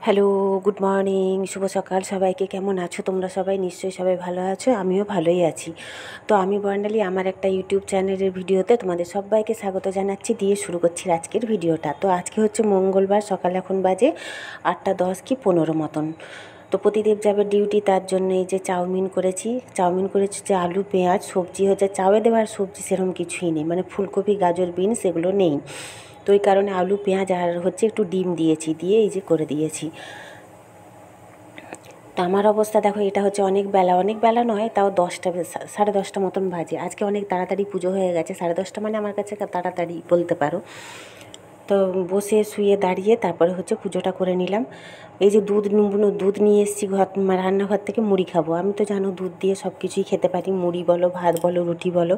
Hello, good morning, শুভ সকাল সবাইকে। কেমন আছো তোমরা সবাই? নিশ্চয়ই সবাই ভালো আছো, আমিও ভালোই আছি। তো আমি বর্ণালী, আমার একটা ইউটিউব চ্যানেলের ভিডিওতে তোমাদের সবাইকে স্বাগত জানাচ্ছি, দিয়ে শুরু করছি আজকের ভিডিওটা। তো আজকে হচ্ছে মঙ্গলবার, সকাল এখন বাজে 8:10 কি 15 মতন। তো প্রতিদেব যাবে ডিউটি, তার জন্য এই যে চাউমিন করেছি যে আলু পেঁয়াজ সবজি হচ্ছে, চাউয়ে দেওয়ার সবজি সেরকম কিছুই নেই, মানে ফুলকপি গাজর বিনস এগুলো নেই। তো এই কারণে আলু পেঁয়াজ আর হচ্ছে একটু ডিম দিয়েছি, দিয়ে এই যে করে দিয়েছি। তো আমার অবস্থা দেখো, এটা হচ্ছে অনেক বেলা নয়, তাও 10টা 10:30 মতন বাজে। আজকে অনেক তাড়াতাড়ি পুজো হয়ে গেছে, 10:30 মানে আমার কাছে তাড়াতাড়ি বলতে পারো। তো বসে শুয়ে দাঁড়িয়ে তারপরে হচ্ছে পুজোটা করে নিলাম। এই যে দুধ নিয়ে এসেছি রান্নাঘর থেকে, মুড়ি খাবো। আমি তো জানো দুধ দিয়ে সব কিছুই খেতে পারি, মুড়ি বলো, ভাত বলো, রুটি বলো।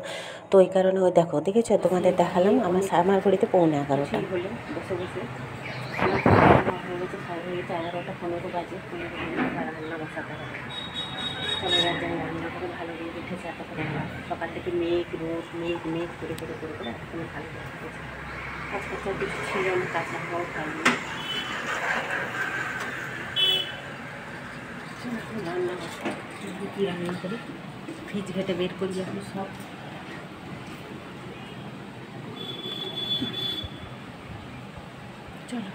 তো ওই কারণে ওই দেখো, দেখেছো, তোমাদের দেখালাম আমার ঘড়িতে 11:45 হলো। বসে বসে হয়ে গেছে 11:15 বাজে, 15 রান্না বসাতে হবে। চলো রান্না করে ভালো দিয়ে উঠেছে এতক্ষণ, সকাল থেকে মেঘ করে এতক্ষণ ভালো দিয়ে উঠেছে। কাঁচা কিছু ছিল না, কাঁচা হওয়াও খাইনি। রান্না বসা কী রান্না করি, ফ্রিজ ঘেটে বের করি এখন সব। চলো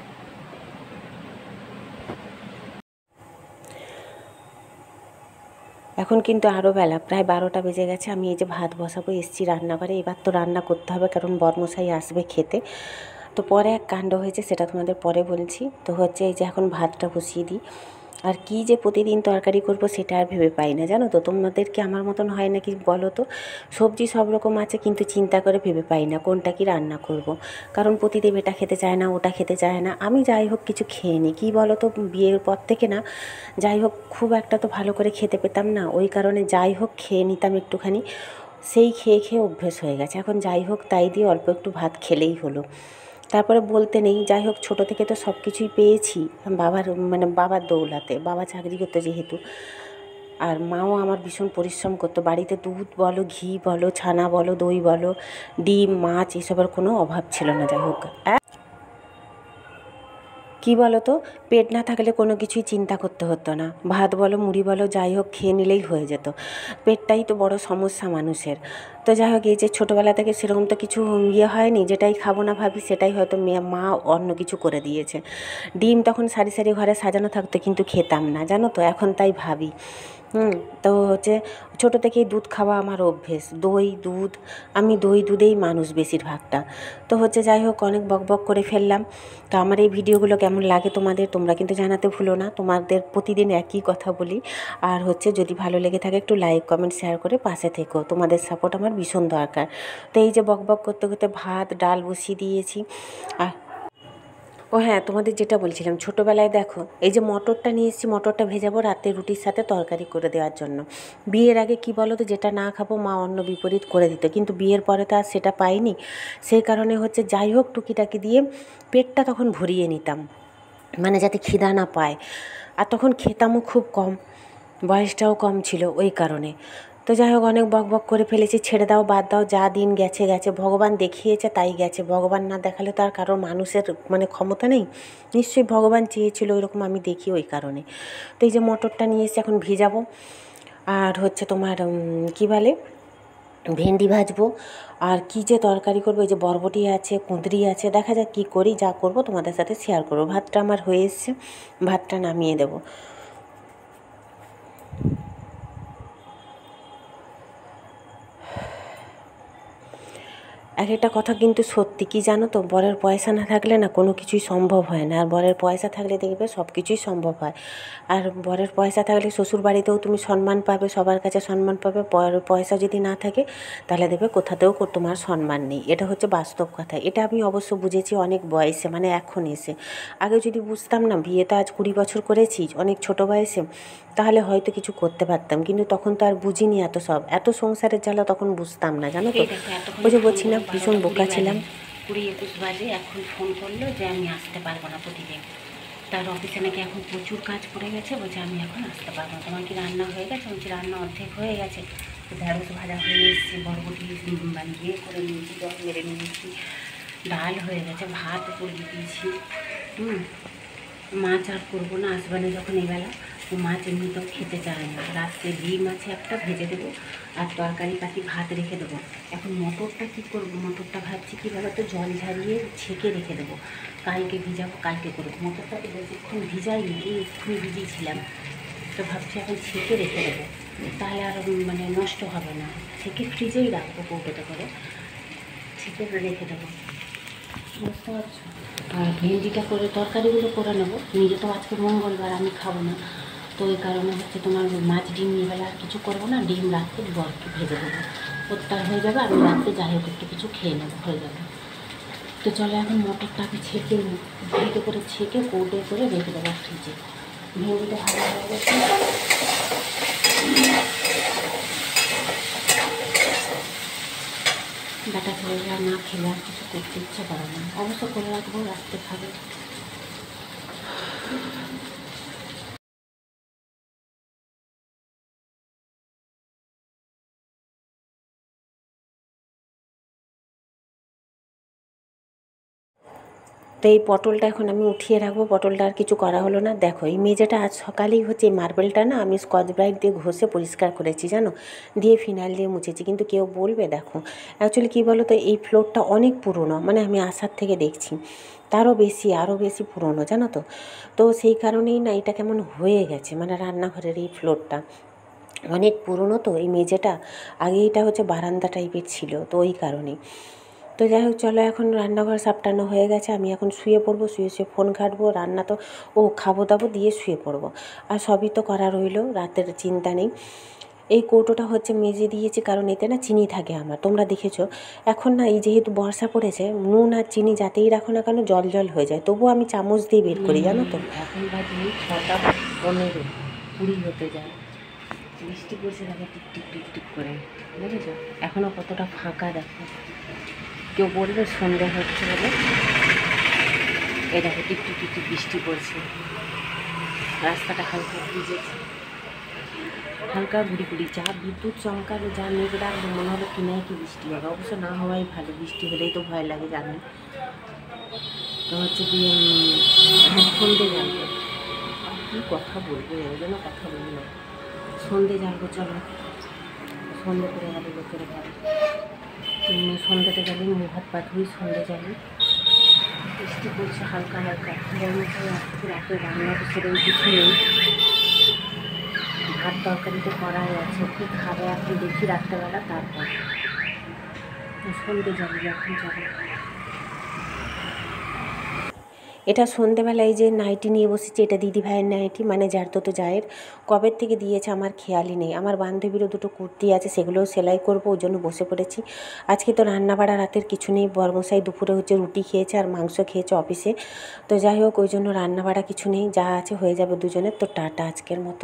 এখন কিন্তু আরও বেলা, প্রায় 12টা বেজে গেছে। আমি এই যে ভাত বসাবো, এসছি রান্নাঘরে। এবার তো রান্না করতে হবে, কারণ বরমশাই আসবে খেতে। তো পরে এক কাণ্ড হয়েছে, সেটা তোমাদের পরে বলছি। তো হচ্ছে এই যে এখন ভাতটা বসিয়ে দিই। আর কি যে প্রতিদিন তরকারি করব সেটা আর ভেবে পাই না, জানো তো। তোমাদের কি আমার মতন হয় নাকি বলো তো? সবজি সব রকম আছে, কিন্তু চিন্তা করে ভেবে পাই না কোনটা কি রান্না করব। কারণ প্রতিদিন এটা খেতে চায় না, ওটা খেতে চায় না। আমি যাই হোক কিছু খেয়ে নিই, কী বলো তো, বিয়ের পর থেকে না, যাই হোক খুব একটা তো ভালো করে খেতে পেতাম না। ওই কারণে যাই হোক খেয়ে নিতাম একটুখানি, সেই খেয়ে অভ্যেস হয়ে গেছে। এখন যাই হোক তাই দিয়ে অল্প একটু ভাত খেলেই হলো। তারপরে বলতে নেই, যাই হোক ছোটো থেকে তো সব কিছুই পেয়েছি বাবার দৌলাতে। বাবা চাকরি করতো যেহেতু, আর মাও আমার ভীষণ পরিশ্রম করতো। বাড়িতে দুধ বলো, ঘি বলো, ছানা বলো, দই বলো, ডিম, মাছ এসবের কোনো অভাব ছিল না। যাই হোক কী বলো তো, পেট না থাকলে কোনো কিছুই চিন্তা করতে হতো না। ভাত বলো, মুড়ি বলো, যাই হোক খেয়ে নিলেই হয়ে যেত। পেটটাই তো বড় সমস্যা মানুষের। তো যাই হোক, এই যে ছোটোবেলা থেকে সেরকম তো কিছু হয়নি, যেটাই খাবো না ভাবি সেটাই হয়তো মা অন্য কিছু করে দিয়েছে। ডিম তখন সারি সারি ঘরে সাজানো থাকতো, কিন্তু খেতাম না, জানো তো। এখন তাই ভাবি। তো হচ্ছে ছোটো থেকেই দুধ খাওয়া আমার অভ্যেস, দই দুধ। আমি দই দুধেই মানুষ বেশিরভাগটা। তো হচ্ছে যাই হোক, অনেক বকবক করে ফেললাম। তো আমার এই ভিডিওগুলো কেমন লাগে তোমাদের, তোমরা কিন্তু জানাতে ভুলো না। তোমাদের প্রতিদিন একই কথা বলি। আর হচ্ছে যদি ভালো লেগে থাকে একটু লাইক কমেন্ট শেয়ার করে পাশে থেকো, তোমাদের সাপোর্ট আমার ভীষণ দরকার। তো এই যে বকবক করতে করতে ভাত ডাল বসিয়ে দিয়েছি। আর ও হ্যাঁ, তোমাদের যেটা বলছিলাম, ছোটোবেলায় দেখো এই যে মটরটা নিয়ে এসেছি, মটরটা ভেজাবো রাতে রুটির সাথে তরকারি করে দেওয়ার জন্য। বিয়ের আগে কি বলো তো, যেটা না খাবো মা অন্য বিপরীত করে দিত, কিন্তু বিয়ের পরে তো আর সেটা পাইনি। সেই কারণে হচ্ছে যাই হোক টুকিটাকি দিয়ে পেটটা তখন ভরিয়ে নিতাম, মানে যাতে খিদা না পায়। আর তখন খেতামও খুব কম, বয়সটাও কম ছিল ওই কারণে। তো যাই হোক, অনেক বকবক করে ফেলেছি, ছেড়ে দাও, বাদ দাও, যা দিন গেছে গেছে। ভগবান দেখিয়েছে তাই গেছে, ভগবান না দেখালে তো আর কারোর মানুষের ক্ষমতা নেই। নিশ্চয়ই ভগবান চেয়েছিল ওইরকম আমি দেখি, ওই কারণে। তো এই যে মটরটা নিয়ে এসে এখন ভিজাবো। আর হচ্ছে তোমার কী বলে, ভেন্ডি ভাজবো। আর কী যে তরকারি করবো, এই যে বরবটি আছে, কুঁদরি আছে, দেখা যাক কী করি। যা করবো তোমাদের সাথে শেয়ার করবো। ভাতটা আমার হয়ে এসছে, ভাতটা নামিয়ে দেবো। এক একটা কথা কিন্তু সত্যি, কি জানো তো, বরের পয়সা না থাকলে না কোনো কিছুই সম্ভব হয় না, আর বরের পয়সা থাকলে দেখবে সব কিছুই সম্ভব হয়। আর বরের পয়সা থাকলে শ্বশুর বাড়িতেও তুমি সম্মান পাবে, সবার কাছে সম্মান পাবে। বরের পয়সা যদি না থাকে তাহলে দেখবে কোথাতেও তোমার সম্মান নেই। এটা হচ্ছে বাস্তব কথা। এটা আমি অবশ্য বুঝেছি অনেক বয়সে, মানে এখন এসে। আগে যদি বুঝতাম না, বিয়ে তো আজ 20 বছর করেছি, অনেক ছোট বয়সে, তাহলে হয়তো কিছু করতে পারতাম, কিন্তু তখন তো আর বুঝিনি এত সংসারের জ্বালা তখন বুঝতাম না, জানো তো। ওই যে বলছি না, ভীষণ বোকা ছিলাম। 20-21 বাজে, এখন ফোন করলো যে আমি আসতে পারবো না প্রতিদিন। তার অফিসে নাকি এখন প্রচুর কাজ পড়ে গেছে, বলছে আমি এখন আসতে পারবো না। তোমার কি রান্না হয়ে গেছে? বলছি রান্না অর্ধেক হয়ে গেছে, ঢেঁড়স ভাজা হয়ে এসেছে, বরবটি ইয়ে করে নিয়েছি, জল মেরে নিয়েছি, ডাল হয়ে গেছে, ভাত পরিয়ে দিয়েছি। মাছ আর করবো না, আসবানে যখন এবেলা মাছ এমনিতেও খেতে চায় না। রাত্রে ডিম আছে একটা, ভেজে দেবো, আর তরকারি পাতি ভাত রেখে দেবো। এখন মটরটা কী করবো, মটরটা ভাবছি কীভাবে, তো জল ঝারিয়ে ছেঁকে রেখে দেবো, কালকে ভিজাবো, কালকে করবো। মটরটা তো বেশিক্ষণ ভিজাইনি, এই এক্ষুনি ভিজিয়েছিলাম, তো ভাবছি এখন ছেঁকে রেখে দেবো, তাহলে আর মানে নষ্ট হবে না। ছেঁকে ফ্রিজেই রাখবো কৌটোতে করে, ছেঁকে রেখে দেবো, বুঝতে পারছো। আর ভেন্ডিটা করে তরকারিগুলো করে নেবো, নিজে তো আজকে মঙ্গলবার আমি খাবো না, তো ওই কারণে হচ্ছে তোমার মাছ ডিম নিয়েবেলা আর কিছু করবো না, ডিম রাত্রে বরকে ভেজে দেবো, ওটার হয়ে যাবে, আমি রাত্রে যাই হোক একটু কিছু খেয়ে নেবো, হয়ে যাবে। তো চলো এখন মটরটাকে ছেঁকে নিই, ভেন্ডিতে করে ছেঁকে কৌটো করে রেখে দেবো ফ্রিজে। ভেন্ডিটা ভালো হয়ে গেছে, ডাটা ছেলেরা না খেলে আর কিছু করতে ইচ্ছা করে না, অবশ্য করে রাখবো, রাত্রে খাবে। তো এই পটলটা এখন আমি উঠিয়ে রাখবো, পটলটা আর কিছু করা হলো না। দেখো এই মেঝেটা আজ সকালেই হচ্ছে, এই মার্বেলটা না আমি স্কচ ব্রাইট দিয়ে ঘষে পরিষ্কার করেছি জানো, দিয়ে ফিনাইল দিয়ে মুছেছি, কিন্তু কেউ বলবে, দেখো অ্যাকচুয়ালি কী বলো তো, এই ফ্লোরটা অনেক পুরনো, মানে আমি আসার থেকে দেখছি তারও বেশি, আরও বেশি পুরনো জানো তো। তো সেই কারণেই না এটা কেমন হয়ে গেছে, মানে রান্নাঘরের এই ফ্লোরটা অনেক পুরনো, তো এই মেঝেটা আগে এটা হচ্ছে বারান্দা টাইপের ছিল, তো ওই কারণেই। তো যাই হোক চলো, এখন রান্নাঘর সাপটানো হয়ে গেছে, আমি এখন শুয়ে পড়বো, শুয়ে শুয়ে ফোন ঘাঁটবো, রান্না তো খাবো দাবো দিয়ে শুয়ে পড়বো, আর সবই তো করা রইলো, রাতের চিন্তা নেই। এই কৌটোটা হচ্ছে মেজে দিয়েছি, কারণ এতে না চিনি থাকে আমার, তোমরা দেখেছো। এখন না এই যেহেতু বর্ষা পড়েছে, নুন আর চিনি যাতেই রাখো না কেন জল জল হয়ে যায়, তবুও আমি চামচ দিয়ে বের করি জানো তো। এখন বাজে 6:15, 20 হতে যায়, বৃষ্টি পড়ছে, দেখো টিকটিক টিকটিক করে, বুঝেছো। এখনও কতটা ফাঁকা দেখো, কেউ বলবে সন্ধ্যা হচ্ছে বলে, এই দেখো টিকটিক টিকটিক বৃষ্টি পড়ছে, রাস্তাটা হালকা ভিজেছে, হালকা গুড়ি গুড়ি, যা বিদ্যুৎ চমকালো, যা মেঘ ডাকলো, মনে হলো কিনায় কি বৃষ্টি হবে, অবশ্য না হওয়াই ভালো, বৃষ্টি হলেই তো ভয় লাগে জানি। তো হচ্ছে কি সন্ধে জানবো, কী কথা বলবো, ওই জন্য কথা বলি না, সন্ধে জানবো, চলো সন্ধে করে গেলে লোকের বাড়ি, সন্ধ্যাতে গেলে মুখ হাত পা ধুই, সন্ধে যাবি, বৃষ্টি পড়ছে হালকা হালকা, গরম করে আজকে রাতে রান্না তো সেরকম কিছু নেই, ভাত তরকারি তো করাই আছে, কী খাবে এখন দেখি রাত্রেবেলা, তারপর সন্ধে যাবি, এখন যাবে। এটা সন্ধেবেলা এই যে নাইটি নিয়ে বসেছি, এটা দিদিভাইয়ের নাইটি, মানে যার তো জায়ের, কবে থেকে দিয়েছে আমার খেয়ালই নেই। আমার বান্ধবীরও দুটো কুর্তি আছে, সেগুলোও সেলাই করবো, ওই জন্য বসে পড়েছি। আজকে তো রান্না বাড়া রাতের কিছু নেই, বর্মশাই দুপুরে হচ্ছে রুটি খেয়েছে আর মাংস খেয়েছে অফিসে, তো যাই হোক ওই জন্য রান্না বাড়া কিছু নেই, যা আছে হয়ে যাবে দুজনের। তো টাটা আজকের মতো।